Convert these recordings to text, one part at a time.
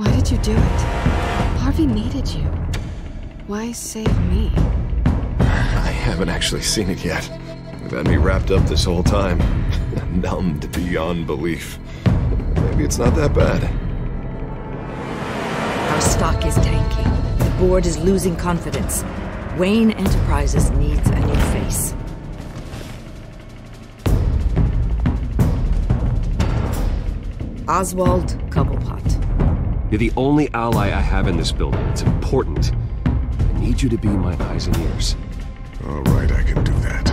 Why did you do it? Harvey needed you. Why save me? I haven't actually seen it yet. You've had me wrapped up this whole time. Numbed beyond belief. Maybe it's not that bad. Our stock is tanking. The board is losing confidence. Wayne Enterprises needs a new face. Oswald Cobblepot. You're the only ally I have in this building. It's important. I need you to be my eyes and ears. All right, I can do that.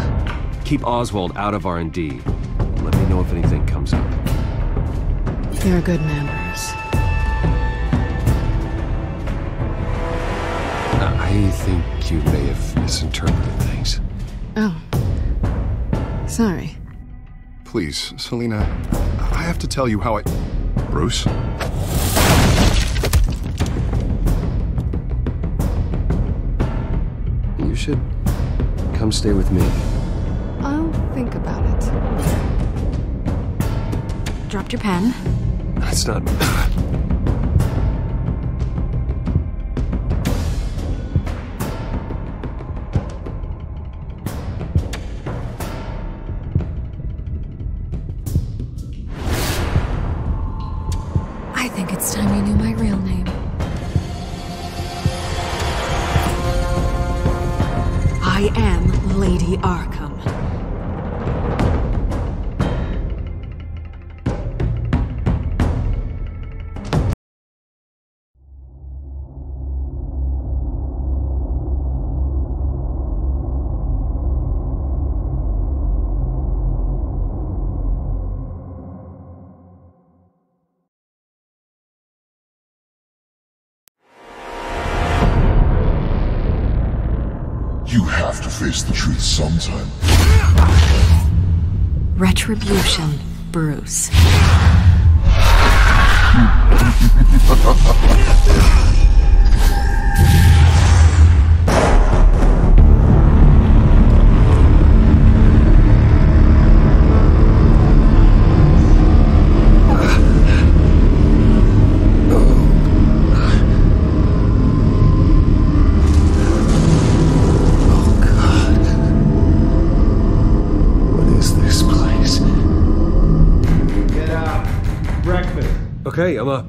Keep Oswald out of R&D. Let me know if anything comes up. There are good manners. I think you may have misinterpreted things. Oh. Sorry. Please, Selina, I have to tell you how I... Bruce? You should come stay with me. I'll think about it. Dropped your pen. That's not... I think it's time you knew my real name. I am Lady Arkham. You have to face the truth sometime. Retribution, Bruce. Okay, I'm up.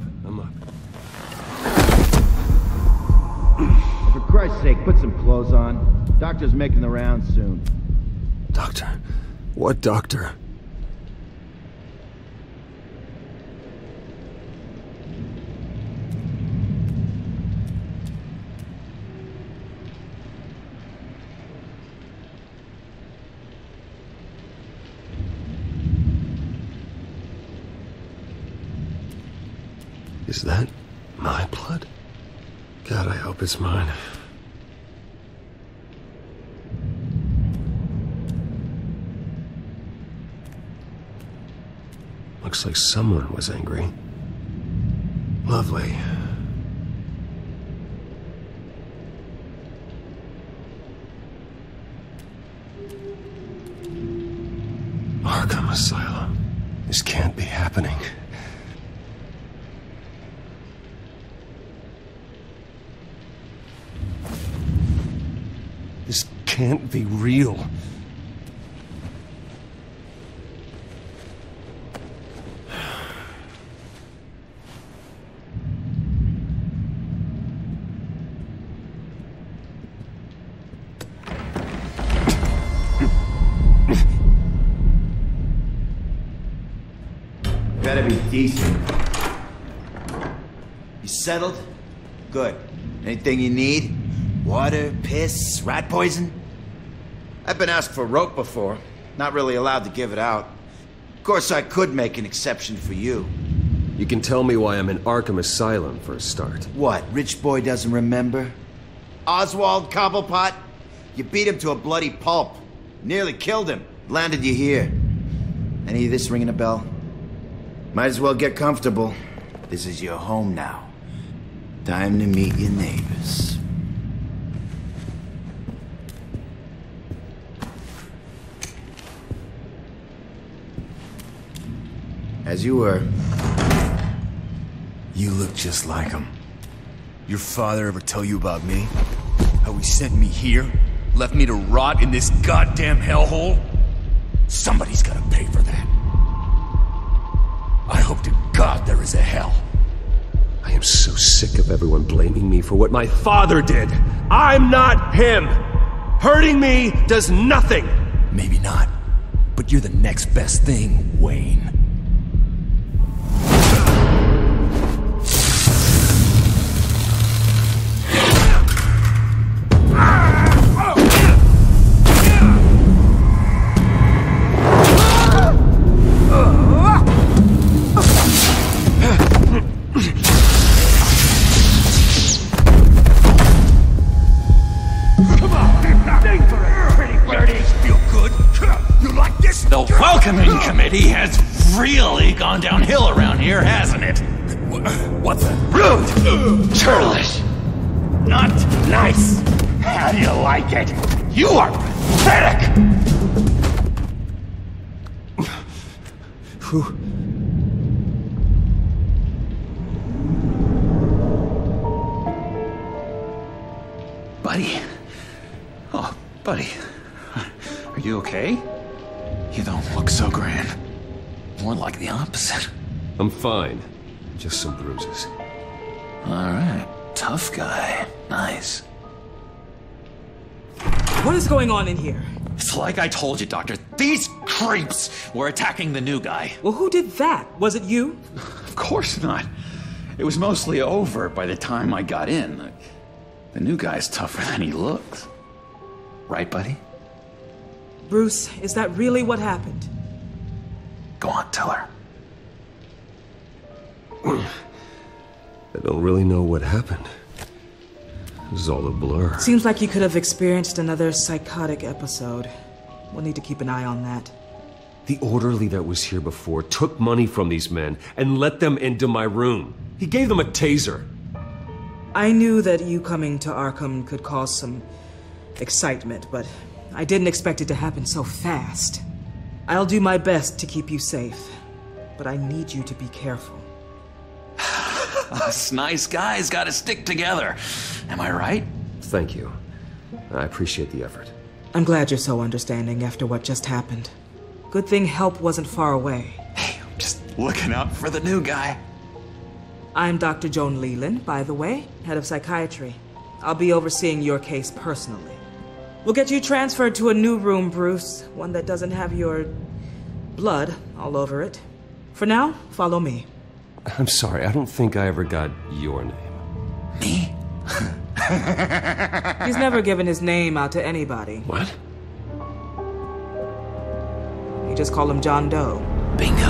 For Christ's sake, put some clothes on. Doctor's making the rounds soon. Doctor? What doctor? Is that my blood? God, I hope it's mine. Looks like someone was angry. Lovely. Arkham Asylum. This can't be happening. This can't be real. Better be decent. You settled? Good. Anything you need? Water, piss, rat poison? I've been asked for rope before. Not really allowed to give it out. Of course, I could make an exception for you. You can tell me why I'm in Arkham Asylum for a start. What, rich boy doesn't remember? Oswald Cobblepot? You beat him to a bloody pulp. Nearly killed him. Landed you here. Any of this ringing a bell? Might as well get comfortable. This is your home now. Time to meet your neighbors. As you were. You look just like him. Your father ever tell you about me? How he sent me here? Left me to rot in this goddamn hellhole? Somebody's gotta pay for that. I hope to God there is a hell. I am so sick of everyone blaming me for what my father did. I'm not him. Hurting me does nothing. Maybe not, but you're the next best thing, Wayne. The welcoming committee has really gone downhill around here, hasn't it? What the? Rude! Churlish! Not nice! How do you like it? You are pathetic! Buddy? Oh, buddy. Are you okay? You don't look so grand. More like the opposite. I'm fine. Just some bruises. Alright. Tough guy. Nice. What is going on in here? It's like I told you, Doctor. These creeps were attacking the new guy. Well, who did that? Was it you? Of course not. It was mostly over by the time I got in. The new guy's tougher than he looks. Right, buddy? Bruce, is that really what happened? Go on, tell her. I don't really know what happened. This is all a blur. Seems like you could have experienced another psychotic episode. We'll need to keep an eye on that. The orderly that was here before took money from these men and let them into my room. He gave them a taser. I knew that you coming to Arkham could cause some excitement, but I didn't expect it to happen so fast. I'll do my best to keep you safe, but I need you to be careful. Us nice guys gotta stick together. Am I right? Thank you. I appreciate the effort. I'm glad you're so understanding after what just happened. Good thing help wasn't far away. Hey, I'm just looking out for the new guy. I'm Dr. Joan Leland, by the way, head of psychiatry. I'll be overseeing your case personally. We'll get you transferred to a new room, Bruce. One that doesn't have your blood all over it. For now, follow me. I'm sorry, I don't think I ever got your name. Me? He's never given his name out to anybody. What? You just call him John Doe. Bingo.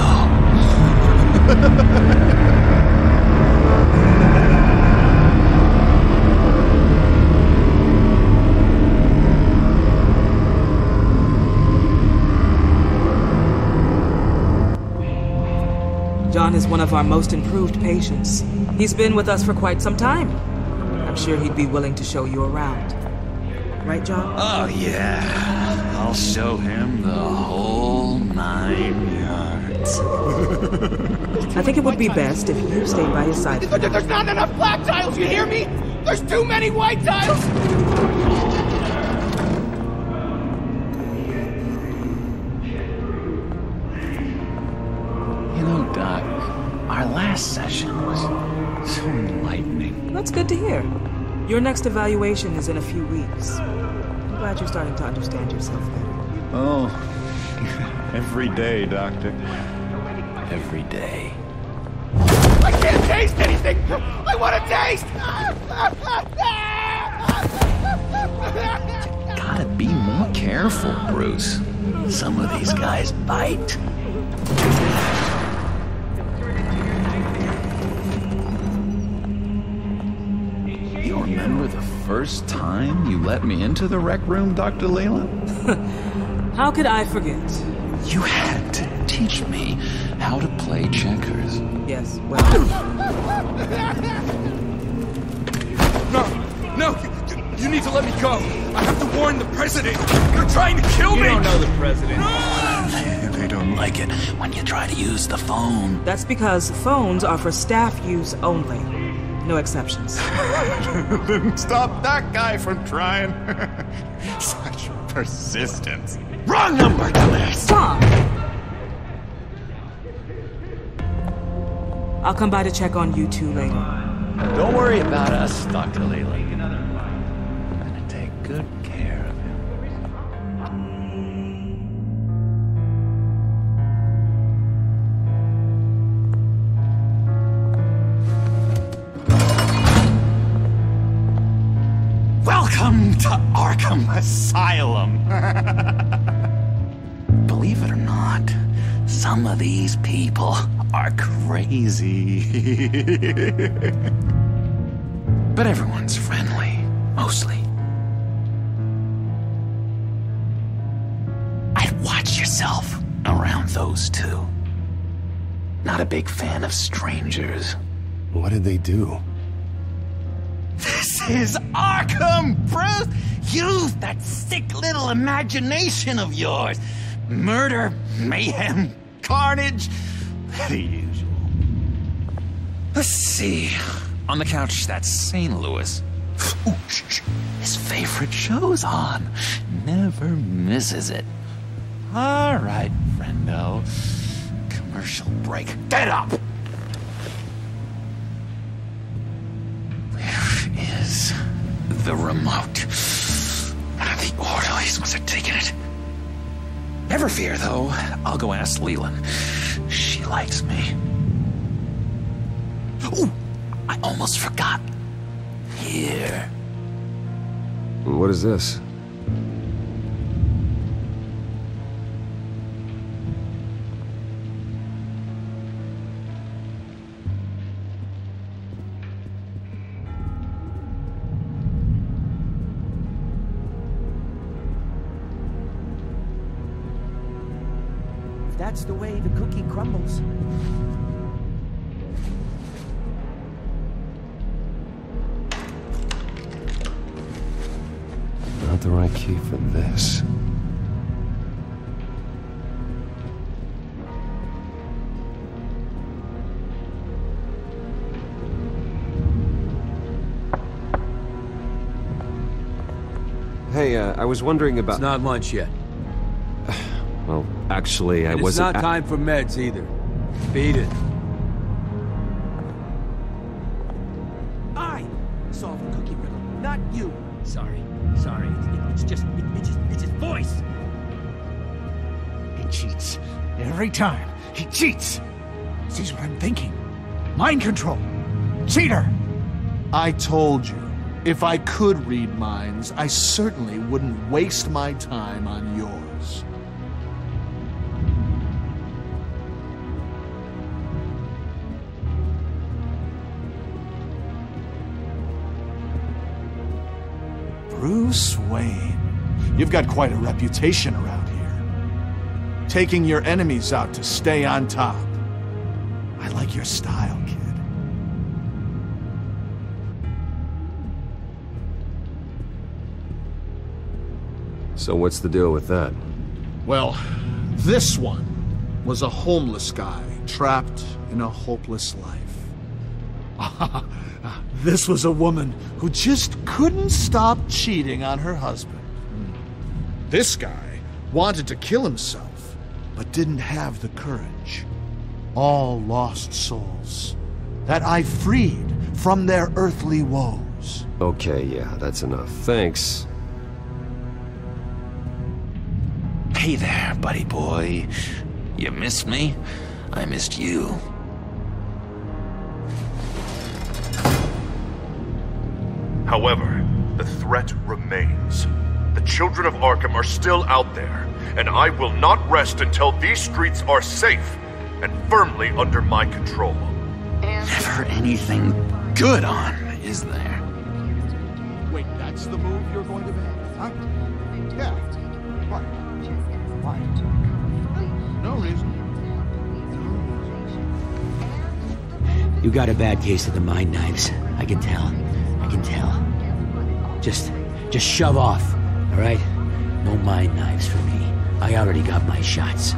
John is one of our most improved patients. He's been with us for quite some time. I'm sure he'd be willing to show you around. Right, John? Oh, yeah. I'll show him the whole 9 yards. I think it would be best if you stayed by his side. There's not enough black tiles, you hear me? There's too many white tiles! You know, Doc, our last session was so enlightening. That's good to hear. Your next evaluation is in a few weeks. I'm glad you're starting to understand yourself better. Oh, every day, Doctor. Every day. I can't taste anything! I want to taste! Gotta be more careful, Bruce. Some of these guys bite. You remember the first time you let me into the rec room, Dr. Leland? How could I forget? You had to teach me how to play checkers. Yes, well... No! You need to let me go! I have to warn the president! You're trying to kill me! You don't know the president. They don't like it when you try to use the phone. That's because phones are for staff use only. No exceptions. Then stop that guy from trying. Such persistence. Wrong number, dumbass! Stop! I'll come by to check on you two later. Don't worry about us, Dr. Leland. I'm gonna take good care of him. Welcome to Arkham Asylum. Believe it or not, some of these people are crazy. But everyone's friendly, mostly. I'd watch yourself around those two. Not a big fan of strangers. What did they do? This is Arkham, Bruce! Use that sick little imagination of yours. Murder, mayhem, carnage, the usual. Let's see. On the couch, that's St. Louis. Ooh, his favorite show's on. Never misses it. All right, friendo. Commercial break. Get up! Where is the remote? One of the orderlies must have taken it. Never fear, though. I'll go ask Leland. She likes me. Ooh! I almost forgot. Here. What is this? That's the way the cookie crumbles. Not the right key for this. Hey, I was wondering about... It's not lunch yet. Well, actually, I wasn't... It's not time for meds either. Beat it. I solved the cookie riddle, not you. Sorry. It's just his voice. He cheats. Every time. He cheats. Sees what I'm thinking. Mind control. Cheater! I told you, if I could read minds, I certainly wouldn't waste my time on yours. Bruce Wayne. You've got quite a reputation around here. Taking your enemies out to stay on top. I like your style, kid. So what's the deal with that? Well, this one was a homeless guy trapped in a hopeless life. This was a woman who just couldn't stop cheating on her husband. This guy wanted to kill himself, but didn't have the courage. All lost souls that I freed from their earthly woes. Okay, yeah, that's enough. Thanks. Hey there, buddy boy. You missed me? I missed you. However, the threat remains. The children of Arkham are still out there, and I will not rest until these streets are safe and firmly under my control. Never anything good on, is there? Wait, that's the move you're going to make, huh? Yeah. Why? No reason. You got a bad case of the mind knives. I can tell. Just shove off, all right? No mind knives for me. I already got my shots.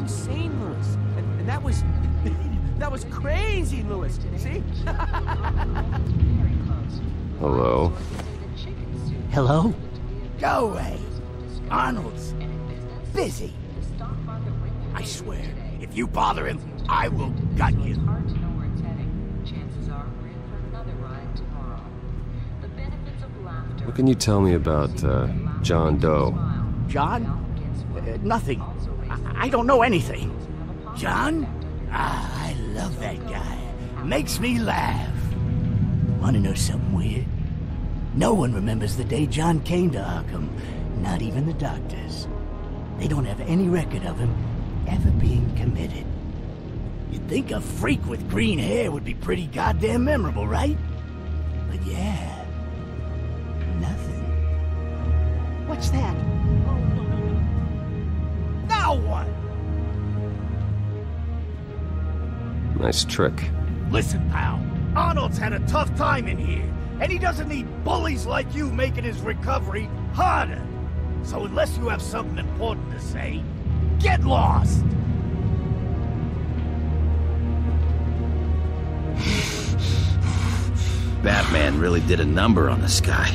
insane, Lewis. And that was... that was crazy, Lewis. See? Hello? Hello? Go away. Arnold's busy. I swear, if you bother him, I will gut you. What can you tell me about, John Doe? John? Nothing. I don't know anything. John? Ah, I love that guy. Makes me laugh. Wanna know something weird? No one remembers the day John came to Arkham. Not even the doctors. They don't have any record of him ever being committed. You'd think a freak with green hair would be pretty goddamn memorable, right? But yeah, nothing. What's that? Now what? Nice trick. Listen, pal. Arnold's had a tough time in here, and he doesn't need bullies like you making his recovery harder. So unless you have something important to say, get lost! Batman really did a number on this guy.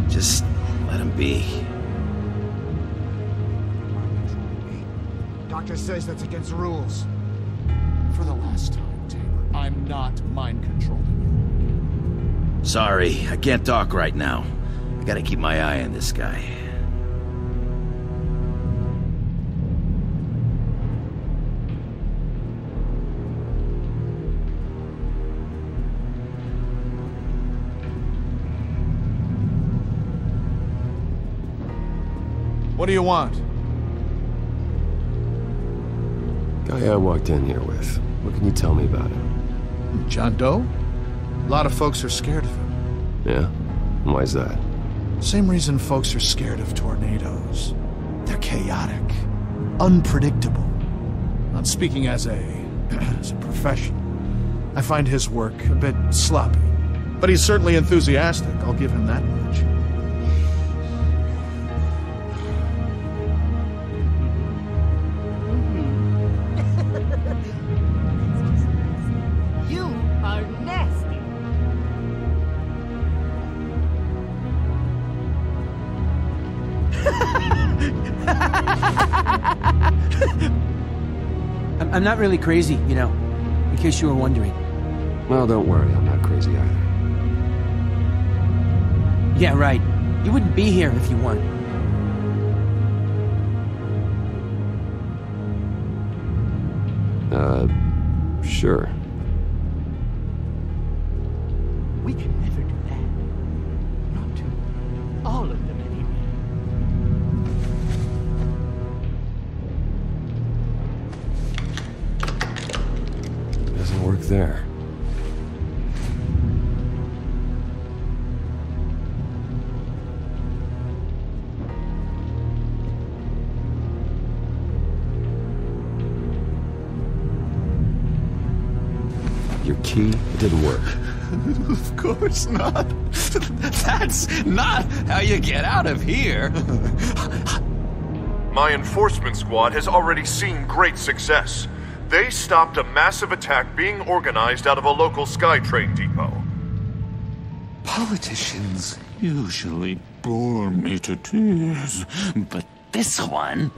Just let him be. Doctor says that's against the rules. For the last time, Taylor, I'm not mind-controlling you. Sorry, I can't talk right now. I gotta keep my eye on this guy. What do you want? Guy I walked in here with. What can you tell me about him? John Doe? A lot of folks are scared of him. Yeah? And why's that? Same reason folks are scared of tornadoes. They're chaotic, unpredictable. Not speaking as a professional. I find his work a bit sloppy. But he's certainly enthusiastic, I'll give him that much. You are nasty. I'm not really crazy, you know, in case you were wondering. Well, don't worry, I'm not crazy either. Yeah, right. You wouldn't be here if you weren't. Sure. We can never do that. Not to all of them anyway. Doesn't work there. Your key, it didn't work. Of course not. That's not how you get out of here. My enforcement squad has already seen great success. They stopped a massive attack being organized out of a local SkyTrain depot. Politicians usually bore me to tears, but this one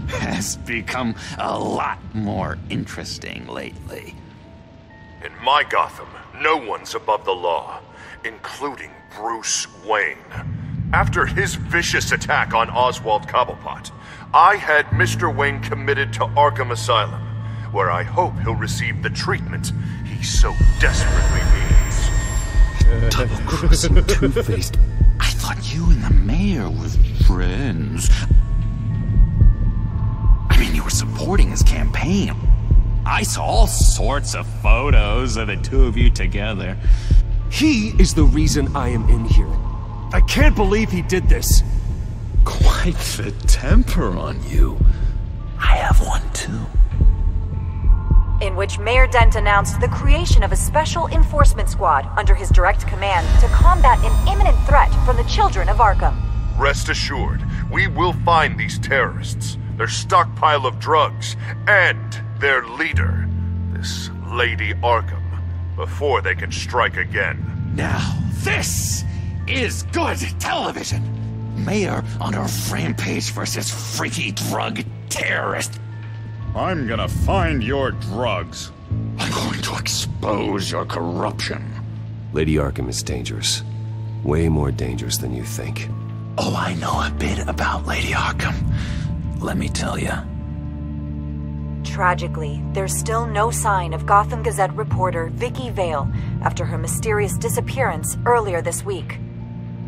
has become a lot more interesting lately. In my Gotham, no one's above the law, including Bruce Wayne. After his vicious attack on Oswald Cobblepot, I had Mr. Wayne committed to Arkham Asylum, where I hope he'll receive the treatment he so desperately needs. Double-crossing two-faced. I thought you and the mayor were friends. I mean, you were supporting his campaign. I saw all sorts of photos of the two of you together. He is the reason I am in here. I can't believe he did this. Quite the temper on you. I have one too. In which Mayor Dent announced the creation of a special enforcement squad under his direct command to combat an imminent threat from the children of Arkham. Rest assured, we will find these terrorists. their stockpile of drugs, and their leader, this Lady Arkham, before they can strike again. Now, this is good television. Mayor on a rampage versus freaky drug terrorist. I'm gonna find your drugs. I'm going to expose your corruption. Lady Arkham is dangerous. Way more dangerous than you think. Oh, I know a bit about Lady Arkham. Let me tell you. Tragically, there's still no sign of Gotham Gazette reporter Vicky Vale after her mysterious disappearance earlier this week.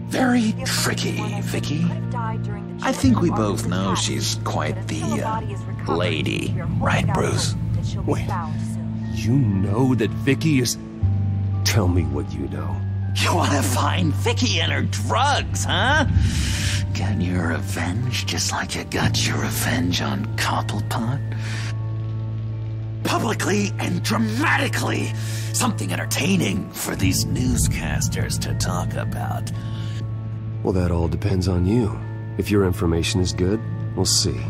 Very tricky, Vicky. I think we both know she's quite the, lady. Right, Bruce? Wait. You know that Vicky is... Tell me what you know. You wanna find Vicky and her drugs, huh? Get your revenge just like you got your revenge on Cobblepot? Publicly and dramatically! Something entertaining for these newscasters to talk about. Well, that all depends on you. If your information is good, we'll see.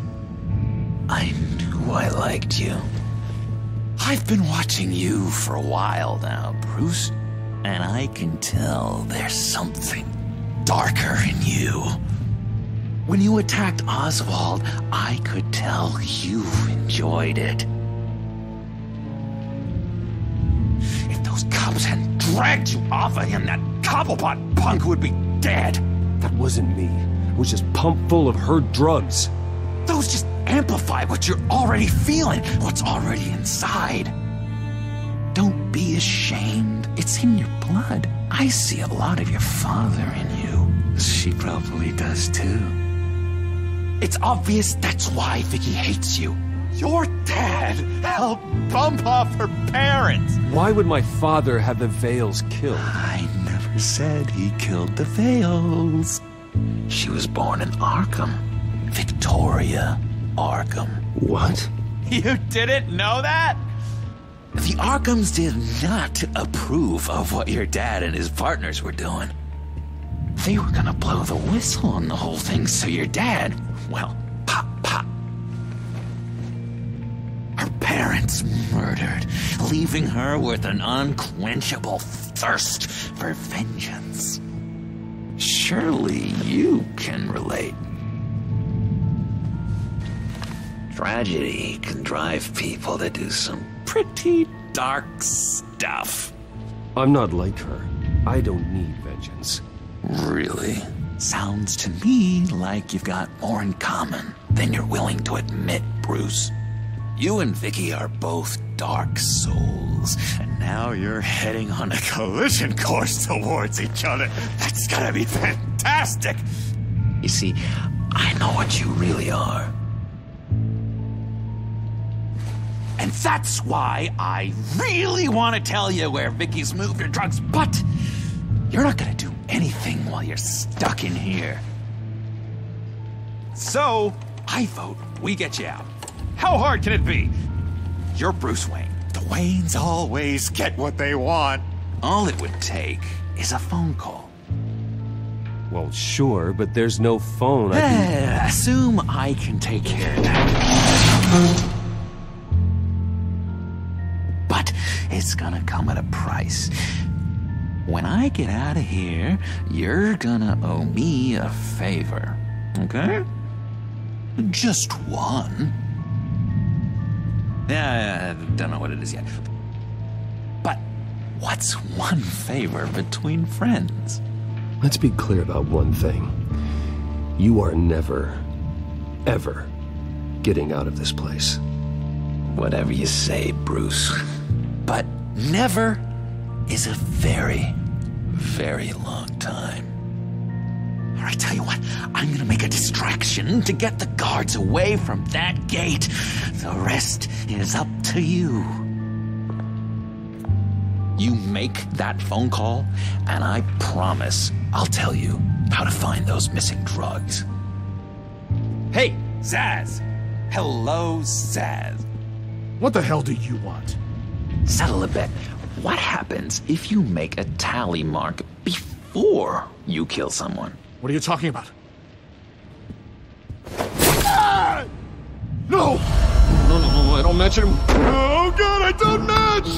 I knew I liked you. I've been watching you for a while now, Bruce. And I can tell there's something darker in you. When you attacked Oswald, I could tell you enjoyed it. If those cops hadn't dragged you off of him, that Cobblepot punk would be dead. That wasn't me. It was just pumped full of her drugs. Those just amplify what you're already feeling, what's already inside. Don't be ashamed. It's in your blood. I see a lot of your father in you. She probably does too. It's obvious that's why Vicky hates you. Your dad helped bump off her parents. Why would my father have the Vales killed? I never said he killed the Vales. She was born in Arkham. Victoria Arkham. What? You didn't know that? The Arkhams did not approve of what your dad and his partners were doing. They were gonna blow the whistle on the whole thing, so your dad, well, pop. Her parents murdered, leaving her with an unquenchable thirst for vengeance. Surely you can relate. Tragedy can drive people to do some pretty dark stuff. I'm not like her. I don't need vengeance. Really? Sounds to me like you've got more in common than you're willing to admit, Bruce. You and Vicky are both dark souls, and now you're heading on a collision course towards each other. That's gotta be fantastic! You see, I know what you really are. And that's why I really want to tell you where Vicky's moved her drugs, but you're not gonna do anything while you're stuck in here. So, I vote we get you out. How hard can it be? You're Bruce Wayne. The Waynes always get what they want. All it would take is a phone call. Well, sure, but there's no phone. Assume I can take care of that. But it's gonna come at a price. When I get out of here, you're gonna owe me a favor, okay? Just one. Yeah, I don't know what it is yet. But what's one favor between friends? Let's be clear about one thing. You are never, ever getting out of this place. Whatever you say, Bruce. But never is a very, very long time. All right, tell you what, I'm gonna make a distraction to get the guards away from that gate. The rest is up to you. You make that phone call, and I promise I'll tell you how to find those missing drugs. Hey, Zaz! Hello, Zaz. What the hell do you want? Settle a bet. What happens if you make a tally mark before you kill someone? What are you talking about? No! No, I don't match him. Oh god, I don't match!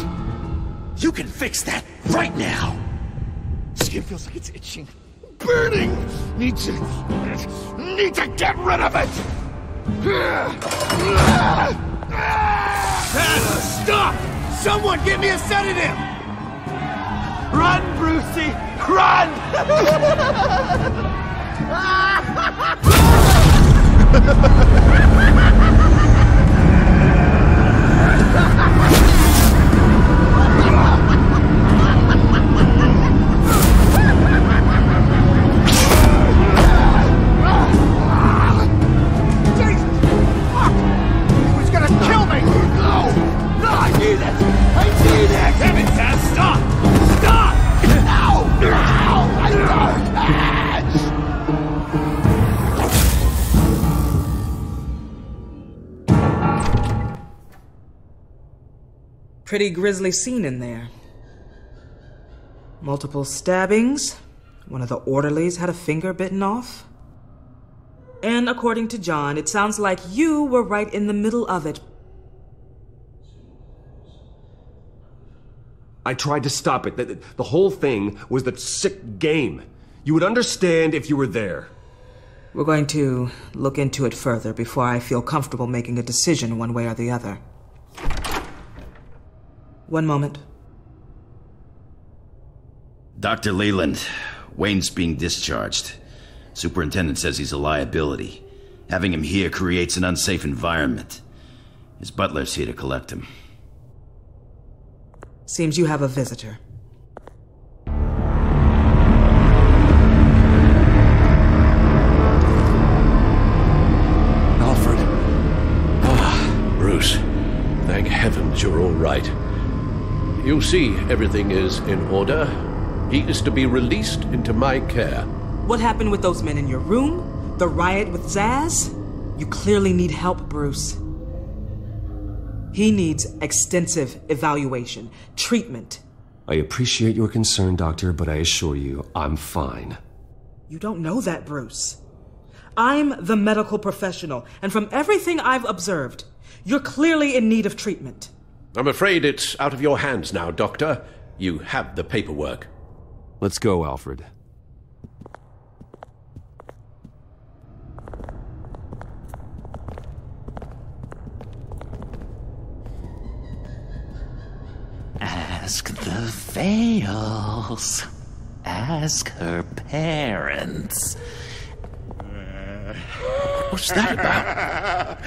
You can fix that right now! Skin feels like it's itching. Burning! Need to get rid of it! Stop! Someone give me a sedative! Run, Brucey! Run! Pretty grisly scene in there. Multiple stabbings. One of the orderlies had a finger bitten off. And according to John, it sounds like you were right in the middle of it. I tried to stop it. The whole thing was that sick game. You would understand if you were there. We're going to look into it further before I feel comfortable making a decision one way or the other. One moment. Dr. Leland, Wayne's being discharged. Superintendent says he's a liability. Having him here creates an unsafe environment. His butler's here to collect him. Seems you have a visitor. Alfred. Ah, Bruce. Thank heavens you're all right. You see, everything is in order. He is to be released into my care. What happened with those men in your room? The riot with Zaz? You clearly need help, Bruce. He needs extensive evaluation, treatment. I appreciate your concern, Doctor, but I assure you, I'm fine. You don't know that, Bruce. I'm the medical professional, and from everything I've observed, you're clearly in need of treatment. I'm afraid it's out of your hands now, Doctor. You have the paperwork. Let's go, Alfred. Ask the Vales. Ask her parents. What's that about?